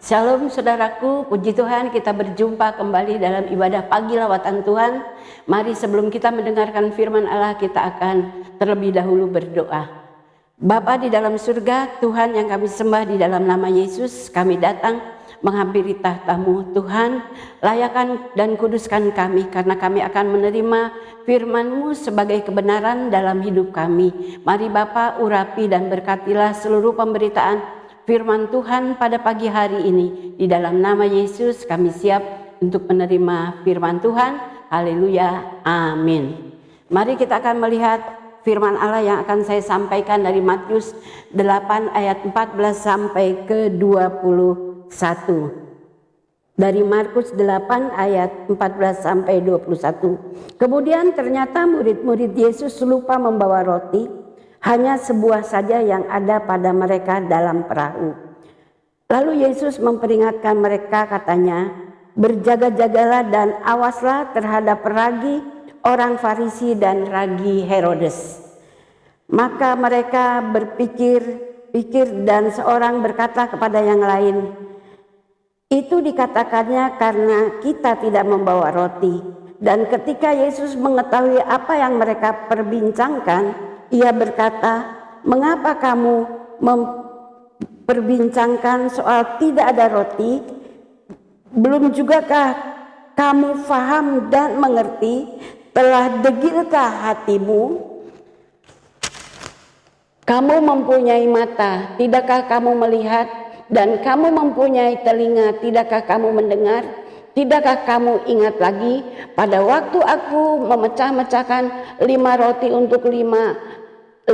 Shalom saudaraku, puji Tuhan kita berjumpa kembali dalam ibadah pagi lawatan Tuhan. Mari sebelum kita mendengarkan firman Allah, kita akan terlebih dahulu berdoa. Bapa di dalam surga, Tuhan yang kami sembah di dalam nama Yesus, kami datang menghampiri tahta-Mu. Tuhan, layakan dan kuduskan kami karena kami akan menerima firman-Mu sebagai kebenaran dalam hidup kami. Mari Bapa urapi dan berkatilah seluruh pemberitaan firman Tuhan pada pagi hari ini. Di dalam nama Yesus kami siap untuk menerima firman Tuhan. Haleluya, amin. Mari kita akan melihat firman Allah yang akan saya sampaikan dari Matius 8 ayat 14 sampai ke 21. Dari Markus 8 ayat 14 sampai 21. Kemudian ternyata murid-murid Yesus lupa membawa roti, hanya sebuah saja yang ada pada mereka dalam perahu. Lalu Yesus memperingatkan mereka, katanya, berjaga-jagalah dan awaslah terhadap ragi orang Farisi dan ragi Herodes. Maka mereka berpikir-pikir dan seorang berkata kepada yang lain, itu dikatakannya karena kita tidak membawa roti. Dan ketika Yesus mengetahui apa yang mereka perbincangkan, Ia berkata, mengapa kamu memperbincangkan soal tidak ada roti? Belum jugakah kamu faham dan mengerti? Telah degilkah hatimu? Kamu mempunyai mata, tidakkah kamu melihat? Dan kamu mempunyai telinga, tidakkah kamu mendengar? Tidakkah kamu ingat lagi pada waktu aku memecah-mecahkan 5 roti untuk 5.000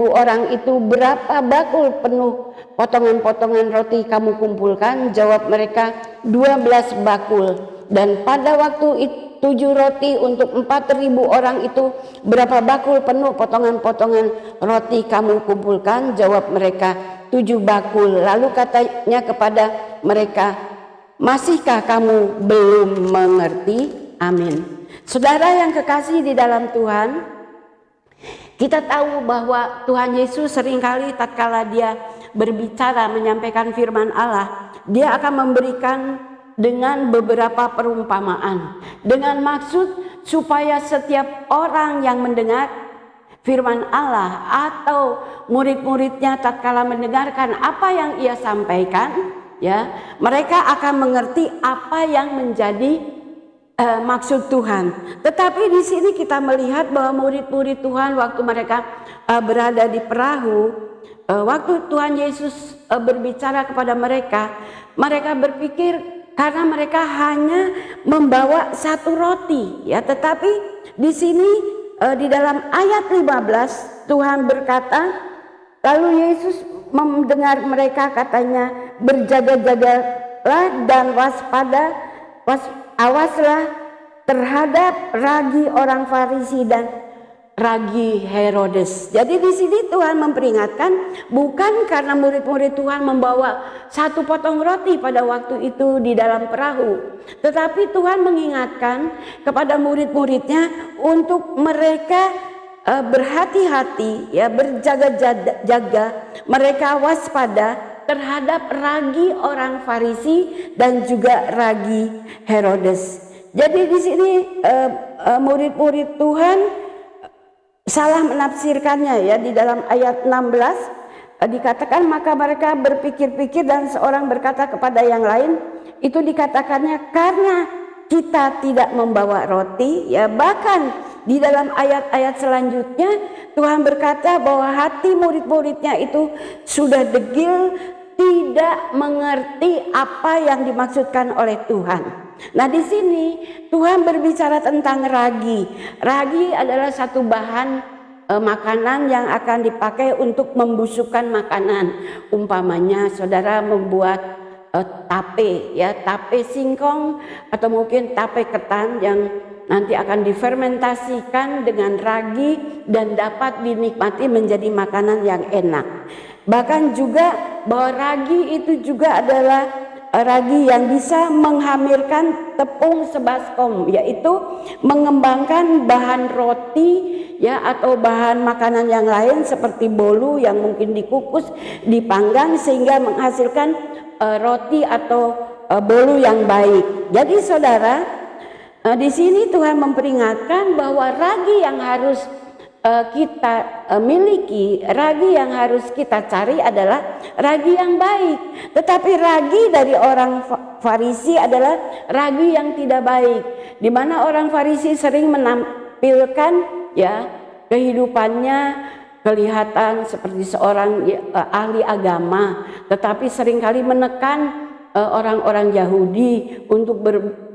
orang itu, berapa bakul penuh potongan-potongan roti kamu kumpulkan? Jawab mereka, 12 bakul. Dan pada waktu 7 roti untuk 4.000 orang itu, berapa bakul penuh potongan-potongan roti kamu kumpulkan? Jawab mereka, 7 bakul. Lalu katanya kepada mereka, masihkah kamu belum mengerti? Amin. Saudara yang kekasih di dalam Tuhan, kita tahu bahwa Tuhan Yesus seringkali tatkala dia berbicara menyampaikan firman Allah, dia akan memberikan dengan beberapa perumpamaan, dengan maksud supaya setiap orang yang mendengar firman Allah atau murid-muridnya tatkala mendengarkan apa yang ia sampaikan, ya, mereka akan mengerti apa yang menjadi maksud Tuhan. Tetapi di sini kita melihat bahwa murid-murid Tuhan waktu mereka berada di perahu, waktu Tuhan Yesus berbicara kepada mereka, mereka berpikir karena mereka hanya membawa 1 roti, ya. Tetapi di sini di dalam ayat 15 Tuhan berkata, lalu Yesus mendengar mereka, katanya, berjaga-jagalah dan awaslah terhadap ragi orang Farisi dan ragi Herodes. Jadi di sini Tuhan memperingatkan bukan karena murid-murid Tuhan membawa 1 potong roti pada waktu itu di dalam perahu, tetapi Tuhan mengingatkan kepada murid-muridnya untuk mereka berhati-hati, ya, berjaga-jaga, mereka waspada terhadap ragi orang Farisi dan juga ragi Herodes. Jadi di sini murid-murid Tuhan salah menafsirkannya, ya. Di dalam ayat 16 dikatakan maka mereka berpikir-pikir dan seorang berkata kepada yang lain, itu dikatakannya karena kita tidak membawa roti, ya. Bahkan di dalam ayat-ayat selanjutnya Tuhan berkata bahwa hati murid-muridnya itu sudah degil, tidak mengerti apa yang dimaksudkan oleh Tuhan. Nah, di sini Tuhan berbicara tentang ragi. Ragi adalah satu bahan makanan yang akan dipakai untuk membusukkan makanan. Umpamanya saudara membuat tape, ya, tape singkong atau mungkin tape ketan yang nanti akan difermentasikan dengan ragi dan dapat dinikmati menjadi makanan yang enak. Bahkan juga bahwa ragi itu juga adalah ragi yang bisa menghamirkan tepung sebaskom, yaitu mengembangkan bahan roti, ya, atau bahan makanan yang lain seperti bolu yang mungkin dikukus, dipanggang sehingga menghasilkan roti atau bolu yang baik. Jadi saudara, di sini Tuhan memperingatkan bahwa ragi yang harus kita miliki, ragi yang harus kita cari adalah ragi yang baik. Tetapi ragi dari orang Farisi adalah ragi yang tidak baik, di mana orang Farisi sering menampilkan ya kehidupannya kelihatan seperti seorang ahli agama, tetapi seringkali menekan orang-orang Yahudi untuk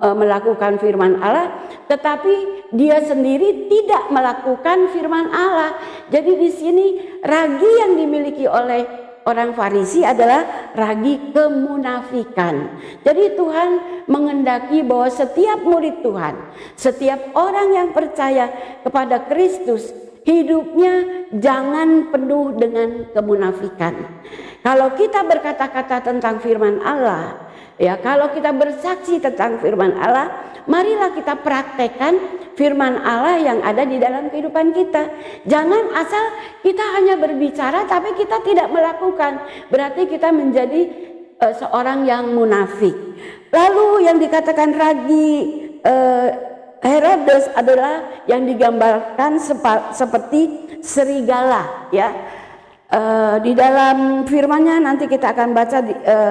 melakukan firman Allah, tetapi dia sendiri tidak melakukan firman Allah. Jadi di sini ragi yang dimiliki oleh orang Farisi adalah ragi kemunafikan. Jadi Tuhan menghendaki bahwa setiap murid Tuhan, setiap orang yang percaya kepada Kristus, hidupnya jangan penuh dengan kemunafikan. Kalau kita berkata-kata tentang firman Allah, ya, kalau kita bersaksi tentang firman Allah, marilah kita praktekkan firman Allah yang ada di dalam kehidupan kita. Jangan asal kita hanya berbicara tapi kita tidak melakukan. Berarti kita menjadi seorang yang munafik. Lalu yang dikatakan ragi Herodes adalah yang digambarkan seperti serigala, ya. Di dalam firman-Nya nanti kita akan baca,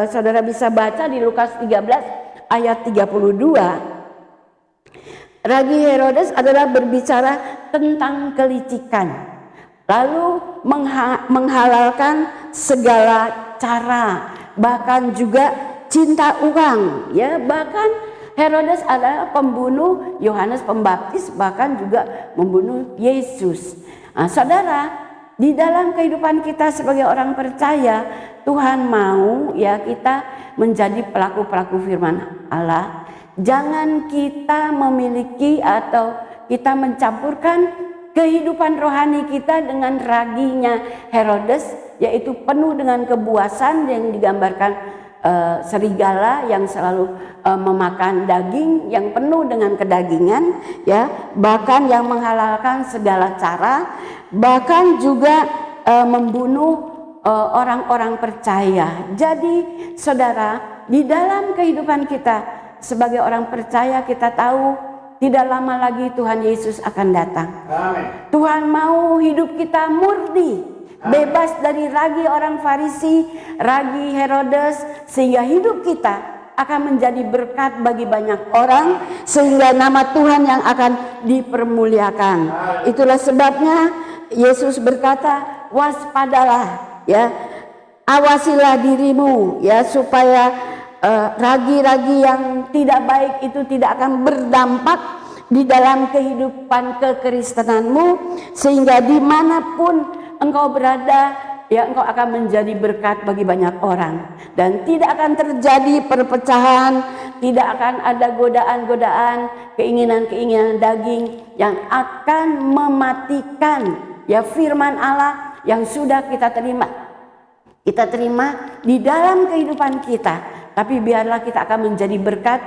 saudara bisa baca di Lukas 13 ayat 32. Ragi Herodes adalah berbicara tentang kelicikan, lalu menghalalkan segala cara, bahkan juga cinta uang, ya. Bahkan Herodes adalah pembunuh Yohanes Pembaptis, bahkan juga membunuh Yesus. Nah, saudara, di dalam kehidupan kita sebagai orang percaya, Tuhan mau ya kita menjadi pelaku-pelaku firman Allah. Jangan kita memiliki atau kita mencampurkan kehidupan rohani kita dengan raginya Herodes, yaitu penuh dengan kebuasan yang digambarkan serigala yang selalu memakan daging, yang penuh dengan kedagingan, ya, bahkan yang menghalalkan segala cara, bahkan juga membunuh orang-orang percaya. Jadi saudara, di dalam kehidupan kita sebagai orang percaya, kita tahu tidak lama lagi Tuhan Yesus akan datang. Amen. Tuhan mau hidup kita murni, bebas dari ragi orang Farisi, ragi Herodes, sehingga hidup kita akan menjadi berkat bagi banyak orang, sehingga nama Tuhan yang akan dipermuliakan. Itulah sebabnya Yesus berkata, waspadalah, ya, awasilah dirimu, ya, supaya ragi-ragi yang tidak baik itu tidak akan berdampak di dalam kehidupan kekristenanmu, sehingga dimanapun engkau berada, ya, engkau akan menjadi berkat bagi banyak orang, dan tidak akan terjadi perpecahan, tidak akan ada godaan-godaan, keinginan-keinginan daging yang akan mematikan ya firman Allah yang sudah kita terima di dalam kehidupan kita. Tapi biarlah kita akan menjadi berkat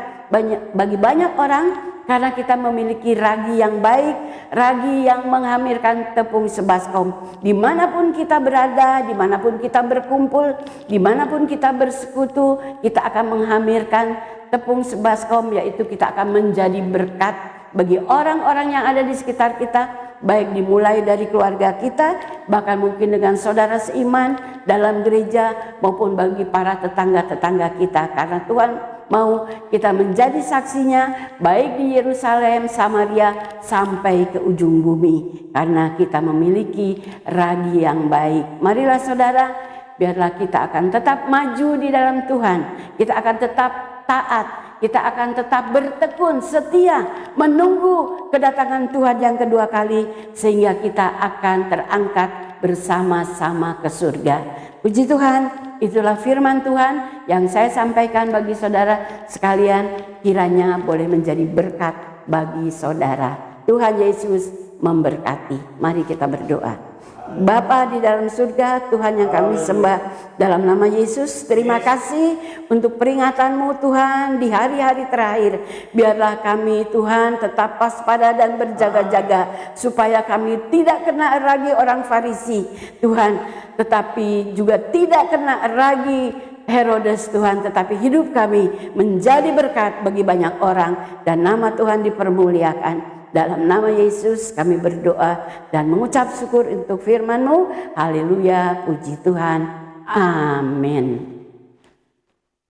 bagi banyak orang, karena kita memiliki ragi yang baik, ragi yang menghamirkan tepung sebaskom. Dimanapun kita berada, dimanapun kita berkumpul, dimanapun kita bersekutu, kita akan menghamirkan tepung sebaskom, yaitu kita akan menjadi berkat bagi orang-orang yang ada di sekitar kita, baik dimulai dari keluarga kita, bahkan mungkin dengan saudara seiman dalam gereja, maupun bagi para tetangga-tetangga kita. Karena Tuhan mau kita menjadi saksinya baik di Yerusalem, Samaria, sampai ke ujung bumi, karena kita memiliki ragi yang baik. Marilah saudara, biarlah kita akan tetap maju di dalam Tuhan, kita akan tetap taat, kita akan tetap bertekun setia menunggu kedatangan Tuhan yang kedua kali, sehingga kita akan terangkat bersama-sama ke surga. Puji Tuhan, itulah firman Tuhan yang saya sampaikan bagi saudara sekalian, kiranya boleh menjadi berkat bagi saudara. Tuhan Yesus memberkati. Mari kita berdoa. Bapa di dalam surga, Tuhan yang kami sembah dalam nama Yesus, terima kasih untuk peringatan-Mu Tuhan di hari-hari terakhir. Biarlah kami Tuhan tetap waspada dan berjaga-jaga, supaya kami tidak kena ragi orang Farisi Tuhan, tetapi juga tidak kena ragi Herodes Tuhan, tetapi hidup kami menjadi berkat bagi banyak orang dan nama Tuhan dipermuliakan. Dalam nama Yesus kami berdoa dan mengucap syukur untuk firman-Mu. Haleluya, puji Tuhan. Amin.